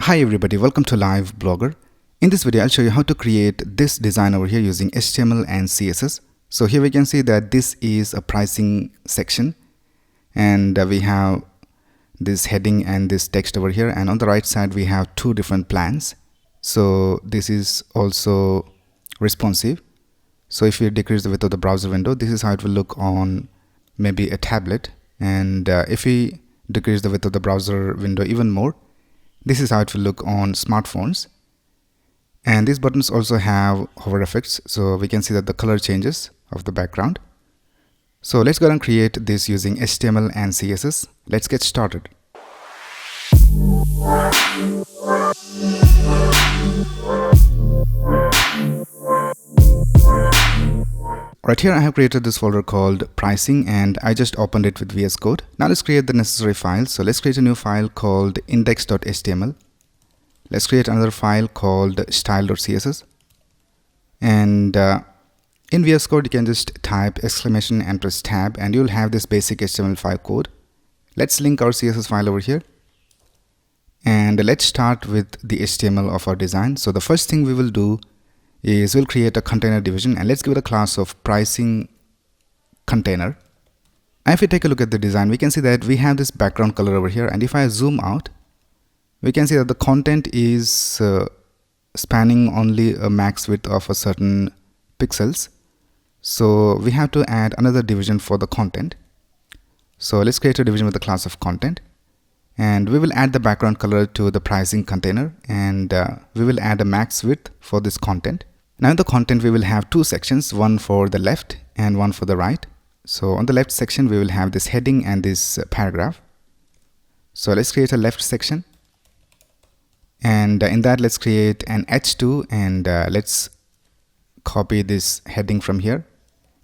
Hi everybody, welcome to Live Blogger. In this video, I'll show you how to create this design over here using HTML and CSS. So here we can see that this is a pricing section and we have this heading and this text over here, and on the right side we have two different plans. So this is also responsive. So if you decrease the width of the browser window, this is how it will look on maybe a tablet, and if we decrease the width of the browser window even more, this is how it will look on smartphones. And these buttons also have hover effects, so we can see that the color changes of the background. So let's go and create this using HTML and CSS. Let's get started. Right here I have created this folder called pricing, and I just opened it with VS Code. Now let's create the necessary files. So let's create a new file called index.html. Let's create another file called style.css. And in VS Code you can just type exclamation and press tab and you'll have this basic HTML file code. Let's link our CSS file over here. And let's start with the HTML of our design. So the first thing we will do is we'll create a container division, and let's give it a class of pricing container. And if we take a look at the design, we can see that we have this background color over here, and if I zoom out, we can see that the content is spanning only a max width of a certain pixels. So we have to add another division for the content. So let's create a division with the class of content, and we will add the background color to the pricing container, and we will add a max width for this content. Now in the content we will have two sections, one for the left and one for the right. So on the left section we will have this heading and this paragraph. So let's create a left section, and in that let's create an h2, and let's copy this heading from here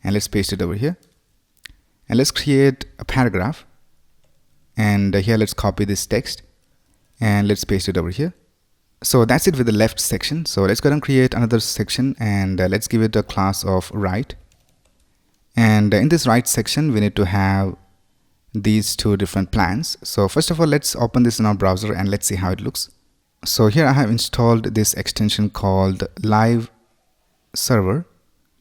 and let's paste it over here. And let's create a paragraph, and here let's copy this text and let's paste it over here. So that's it with the left section. So let's go and create another section, and let's give it a class of right. And in this right section we need to have these two different plans. So first of all, let's open this in our browser and let's see how it looks. So here I have installed this extension called Live Server.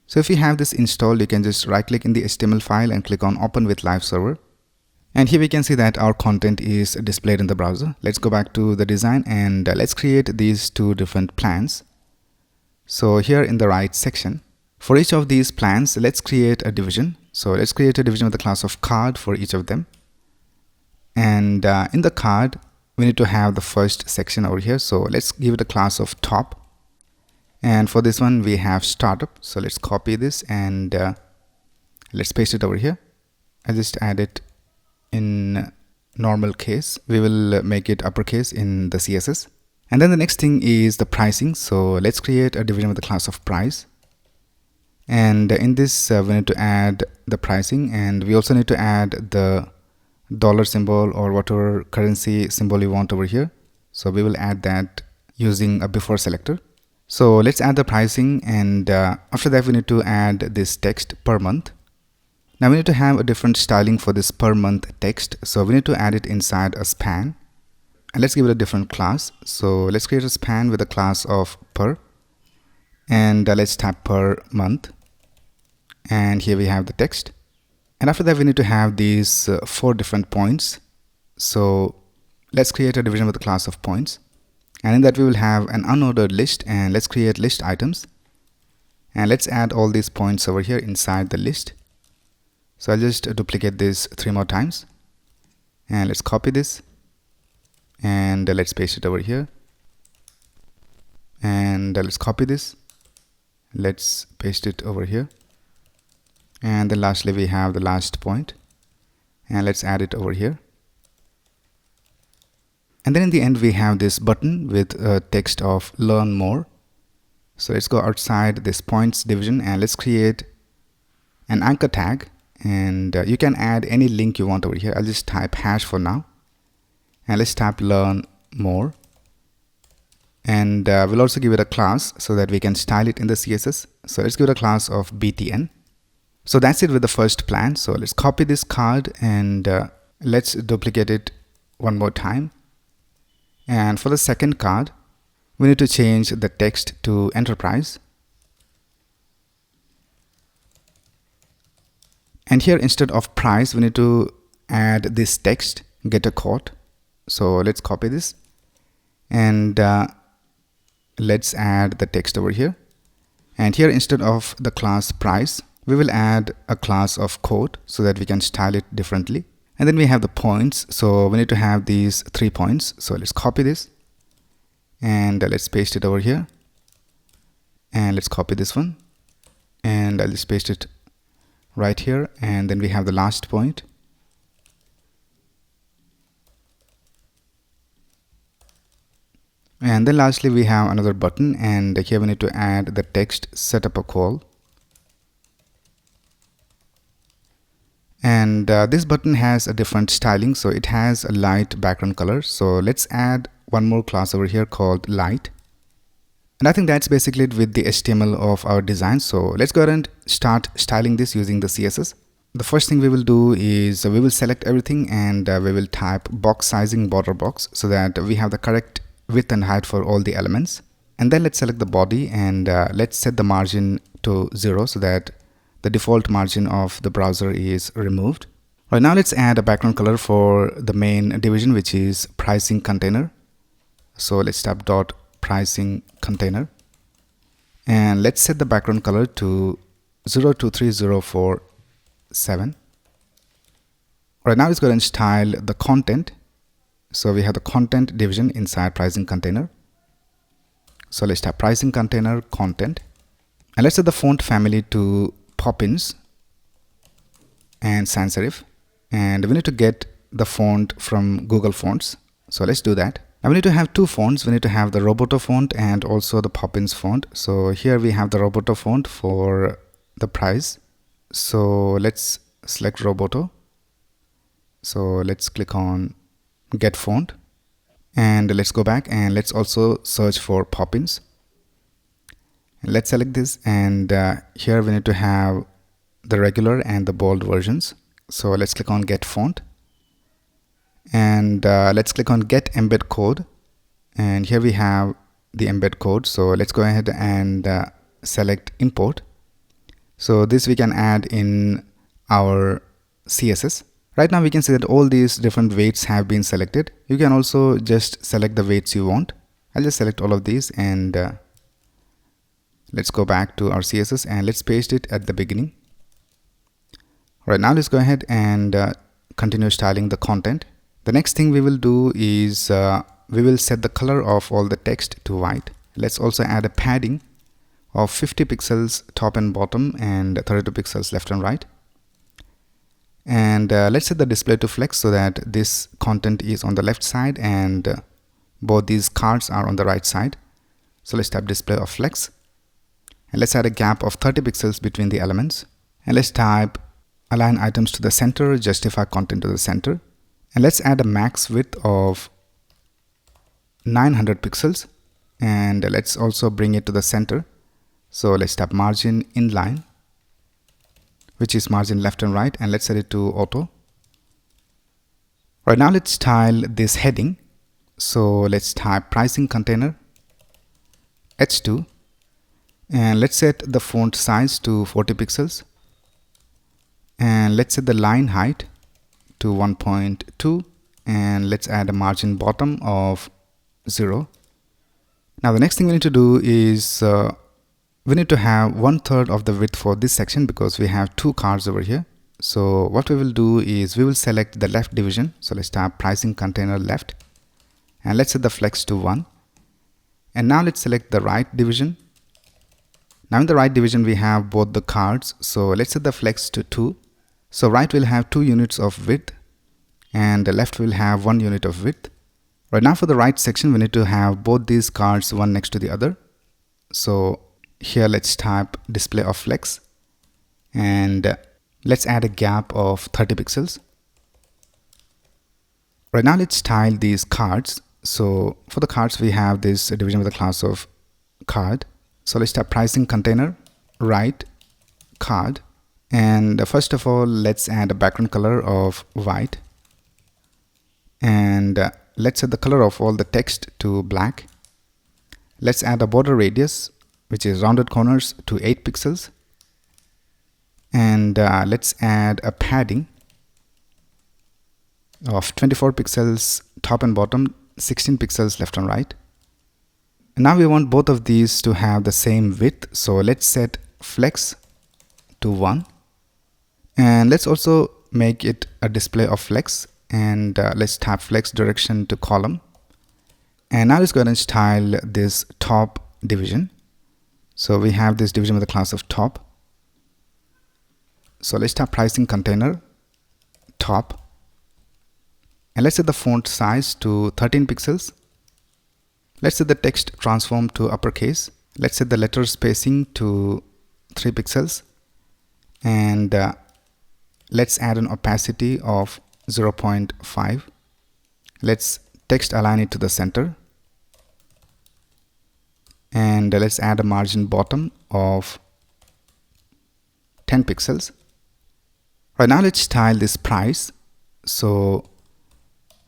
So if you have this installed, you can just right click in the HTML file and click on Open with Live Server. And here we can see that our content is displayed in the browser. Let's go back to the design and let's create these two different plans. So here in the right section, for each of these plans, let's create a division. So let's create a division with the class of card for each of them. And in the card, we need to have the first section over here. So let's give it a class of top. And for this one, we have startup. So let's copy this and let's paste it over here. I just add it in normal case. We will make it uppercase in the CSS. And then the next thing is the pricing. So let's create a division with the class of price. And in this we need to add the pricing, and we also need to add the dollar symbol or whatever currency symbol you want over here. So we will add that using a before selector. So let's add the pricing, and after that we need to add this text per month. Now we need to have a different styling for this per month text. So we need to add it inside a span, and let's give it a different class. So let's create a span with a class of per, and let's type per month, and here we have the text. And after that we need to have these 4 different points. So let's create a division with a class of points, and in that we will have an unordered list, and let's create list items, and let's add all these points over here inside the list. So I'll just duplicate this 3 more times, and let's copy this and let's paste it over here, and let's copy this, let's paste it over here, and then lastly we have the last point, and let's add it over here. And then in the end we have this button with a text of learn more. So let's go outside this points division and let's create an anchor tag, and you can add any link you want over here. I'll just type hash for now, and let's type learn more, and we'll also give it a class so that we can style it in the CSS. So let's give it a class of btn. So that's it with the first plan. So let's copy this card and let's duplicate it one more time, And for the second card, we need to change the text to enterprise. And here, instead of price, we need to add this text, get a quote. So let's copy this and let's add the text over here. And here, instead of the class price, we will add a class of quote so that we can style it differently. And then we have the points. So we need to have these 3 points. So let's copy this and let's paste it over here. And let's copy this one and I'll just paste it right here. And then we have the last point. And then lastly, we have another button, and here we need to add the text set up a call. And this button has a different styling, so it has a light background color. So let's add one more class over here called light. And I think that's basically it with the HTML of our design. So let's go ahead and start styling this using the CSS. The first thing we will do is we will select everything and we will type box sizing border box so that we have the correct width and height for all the elements. And then let's select the body and let's set the margin to 0 so that the default margin of the browser is removed. Right now, let's add a background color for the main division, which is pricing container. So let's type dot pricing container and let's set the background color to 023047. Right now, let's go ahead and style the content. So we have the content division inside pricing container. So let's type pricing container content and let's set the font family to Poppins and sans serif, and we need to get the font from Google Fonts. So let's do that. Now we need to have two fonts. We need to have the Roboto font and also the Poppins font. So here we have the Roboto font for the price. So let's select Roboto. So let's click on get font and let's go back and let's also search for Poppins. Let's select this and here we need to have the regular and the bold versions. So let's click on get font and let's click on get embed code, and here we have the embed code. So let's go ahead and select import. So this we can add in our CSS. Right now we can see that all these different weights have been selected. You can also just select the weights you want. I'll just select all of these and let's go back to our CSS and let's paste it at the beginning. Right now, let's go ahead and continue styling the content. The next thing we will do is we will set the color of all the text to white. Let's also add a padding of 50 pixels top and bottom and 32 pixels left and right. And let's set the display to flex so that this content is on the left side and both these cards are on the right side. So let's type display of flex and let's add a gap of 30 pixels between the elements, and let's type align items to the center, justify content to the center, and let's add a max width of 900 pixels and let's also bring it to the center. So let's type margin inline, which is margin left and right, and let's set it to auto. Right now, let's style this heading. So let's type pricing container h2 and let's set the font size to 40 pixels and let's set the line height to 1.2 and let's add a margin bottom of 0. Now the next thing we need to do is we need to have 1/3 of the width for this section because we have two cards over here. So what we will do is we will select the left division. So let's type pricing container left and let's set the flex to 1. And now let's select the right division. Now in the right division we have both the cards. So let's set the flex to 2. So right will have 2 units of width and the left will have 1 unit of width. Right now for the right section we need to have both these cards one next to the other. So here let's type display of flex and let's add a gap of 30 pixels. Right now let's style these cards. So for the cards we have this division with the class of card. So let's type pricing container right card, and first of all let's add a background color of white and let's set the color of all the text to black. Let's add a border radius, which is rounded corners, to 8 pixels. And let's add a padding of 24 pixels top and bottom, 16 pixels left and right. And now we want both of these to have the same width, so let's set flex to 1. And let's also make it a display of flex, and let's tap flex direction to column. And now let's go ahead and style this top division. So we have this division with the class of top. So let's tap pricing container, top, and let's set the font size to 13 pixels. Let's set the text transform to uppercase. Let's set the letter spacing to 3 pixels, and let's add an opacity of 0.5. Let's text align it to the center, and let's add a margin bottom of 10 pixels. Right now let's style this price. So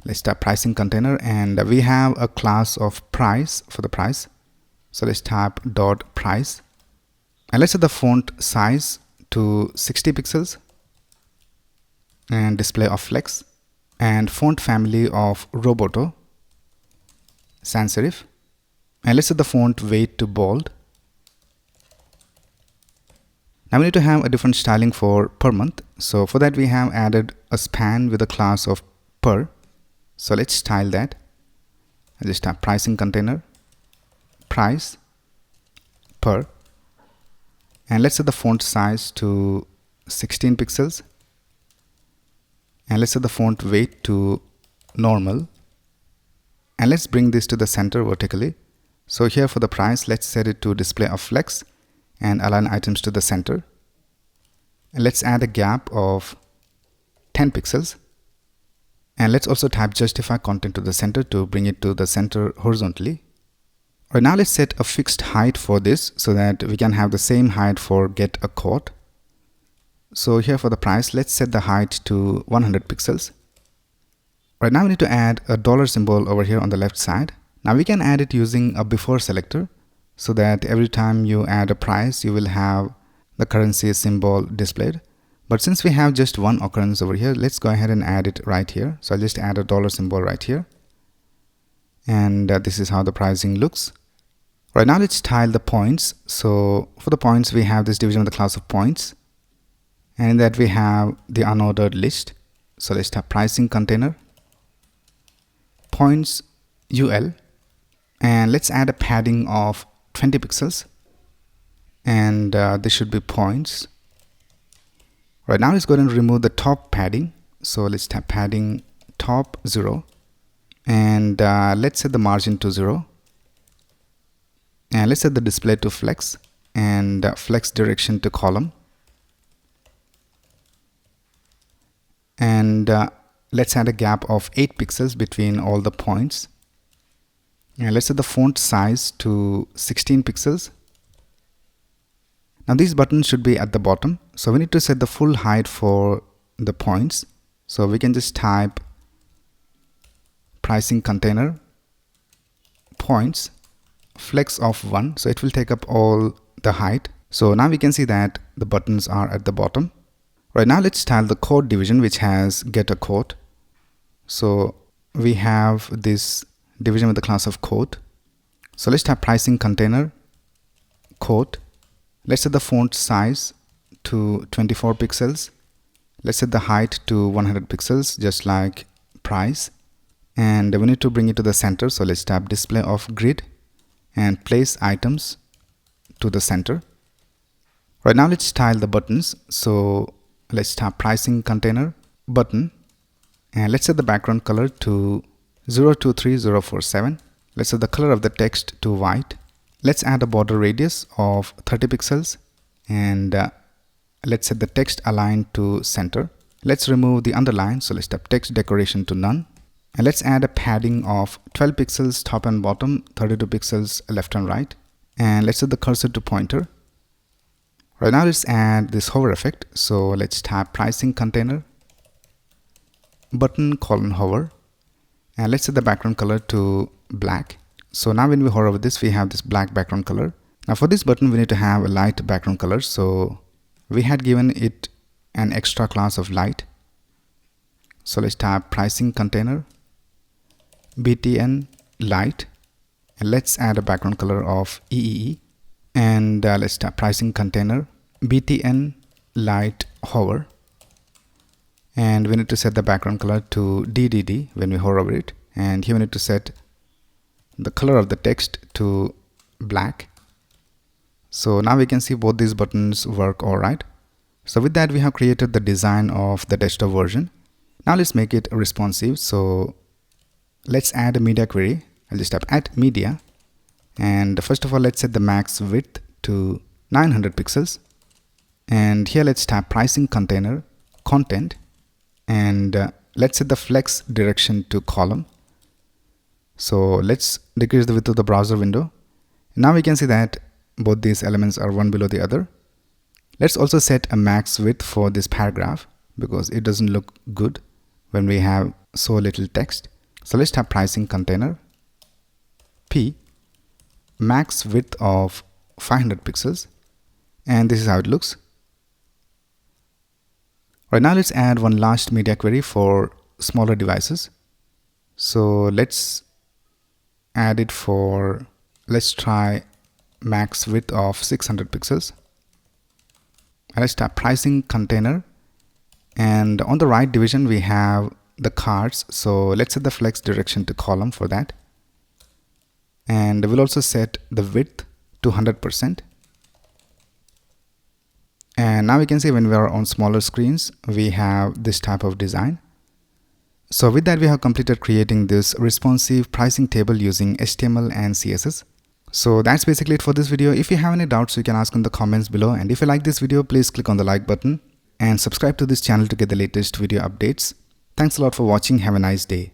let's tap pricing container, and we have a class of price for the price. So let's tap dot price, and let's set the font size to 60 pixels and display of flex, and font family of Roboto sans serif, and let's set the font weight to bold. Now we need to have a different styling for per month. So for that we have added a span with a class of per. So let's style that. I just tap pricing container, price, per, and let's set the font size to 16 pixels, and let's set the font weight to normal, and let's bring this to the center vertically. So here for the price, let's set it to display of flex and align items to the center, and let's add a gap of 10 pixels, and let's also tap justify content to the center to bring it to the center horizontally. Right now let's set a fixed height for this so that we can have the same height for get a quote. So here for the price, let's set the height to 100 pixels. Right now we need to add a dollar symbol over here on the left side. Now we can add it using a before selector, so that every time you add a price you will have the currency symbol displayed. But since we have just one occurrence over here, let's go ahead and add it right here. So I'll just add a dollar symbol right here, and this is how the pricing looks. Right now let's style the points. So for the points we have this division with the class of points, and in that we have the unordered list. So let's tap pricing container, points UL, and let's add a padding of 20 pixels, and this should be points. Right now let's go ahead and remove the top padding. So let's tap padding top 0, and let's set the margin to 0, and let's set the display to flex, and flex direction to column, and let's add a gap of 8 pixels between all the points, and let's set the font size to 16 pixels. Now these buttons should be at the bottom, so we need to set the full height for the points. So we can just type pricing container, points, flex of 1, so it will take up all the height. So now we can see that the buttons are at the bottom. Right now let's style the quote division, which has get a quote. So we have this division with the class of quote. So let's tap pricing container, quote. Let's set the font size to 24 pixels. Let's set the height to 100 pixels, just like price. And we need to bring it to the center. So let's tap display of grid and place items to the center. Right now let's style the buttons. So let's tap pricing container, button, and let's set the background color to 023047. Let's set the color of the text to white. Let's add a border radius of 30 pixels, and let's set the text align to center. Let's remove the underline, so let's tap text decoration to none, and let's add a padding of 12 pixels top and bottom, 32 pixels left and right, and let's set the cursor to pointer. Right now let's add this hover effect. So let's tap pricing container, button colon hover, And let's set the background color to black. So now when we hover over this, we have this black background color. Now for this button, we need to have a light background color. So we had given it an extra class of light. So let's tap pricing container, btn light, and let's add a background color of EEE. And let's tap pricing container, btn light hover. And we need to set the background color to DDD when we hover over it. And here we need to set the color of the text to black. So now we can see both these buttons work alright. So with that, we have created the design of the desktop version. Now let's make it responsive. So let's add a media query. I'll just tap add media. And first of all, let's set the max width to 900 pixels. And here let's tap pricing container, content. And let's set the flex direction to column. So let's decrease the width of the browser window. Now we can see that both these elements are one below the other. Let's also set a max width for this paragraph because it doesn't look good when we have so little text. So let's tap pricing container, P, max width of 500 pixels. And this is how it looks. Right now, let's add one last media query for smaller devices. So let's add it for, let's try max width of 600 pixels. And let's tap pricing container. And on the right division, we have the cards. So let's set the flex direction to column for that. And we'll also set the width to 100%. And now we can see when we are on smaller screens, we have this type of design. So with that, we have completed creating this responsive pricing table using HTML and CSS. So that's basically it for this video. If you have any doubts, you can ask in the comments below. And if you like this video, please click on the like button and subscribe to this channel to get the latest video updates. Thanks a lot for watching. Have a nice day.